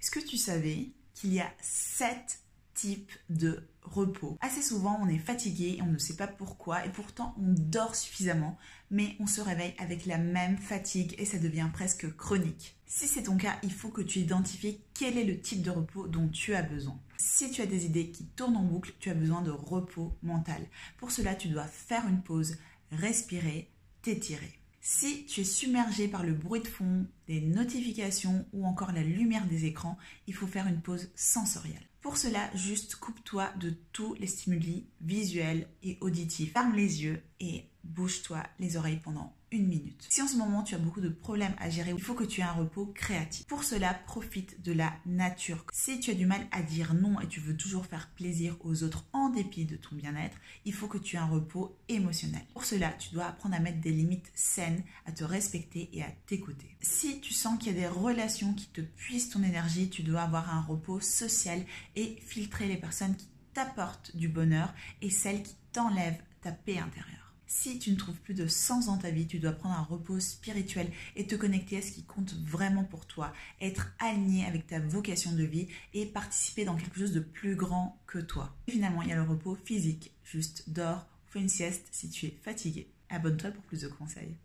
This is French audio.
Est-ce que tu savais qu'il y a 7 types de repos? Assez souvent, on est fatigué et on ne sait pas pourquoi et pourtant on dort suffisamment, mais on se réveille avec la même fatigue et ça devient presque chronique. Si c'est ton cas, il faut que tu identifies quel est le type de repos dont tu as besoin. Si tu as des idées qui tournent en boucle, tu as besoin de repos mental. Pour cela, tu dois faire une pause, respirer, t'étirer. Si tu es submergé par le bruit de fond, des notifications ou encore la lumière des écrans, il faut faire une pause sensorielle. Pour cela, juste coupe-toi de tous les stimuli visuels et auditifs. Ferme les yeux et bouge-toi les oreilles pendant 1 minute. Si en ce moment tu as beaucoup de problèmes à gérer, il faut que tu aies un repos créatif. Pour cela, profite de la nature. Si tu as du mal à dire non et tu veux toujours faire plaisir aux autres en dépit de ton bien-être, il faut que tu aies un repos émotionnel. Pour cela, tu dois apprendre à mettre des limites saines, à te respecter et à t'écouter. Si tu sens qu'il y a des relations qui te puisent ton énergie, tu dois avoir un repos social et filtrer les personnes qui t'apportent du bonheur et celles qui t'enlèvent ta paix intérieure. Si tu ne trouves plus de sens dans ta vie, tu dois prendre un repos spirituel et te connecter à ce qui compte vraiment pour toi, être aligné avec ta vocation de vie et participer dans quelque chose de plus grand que toi. Et finalement, il y a le repos physique, juste dors, fais une sieste si tu es fatigué. Abonne-toi pour plus de conseils.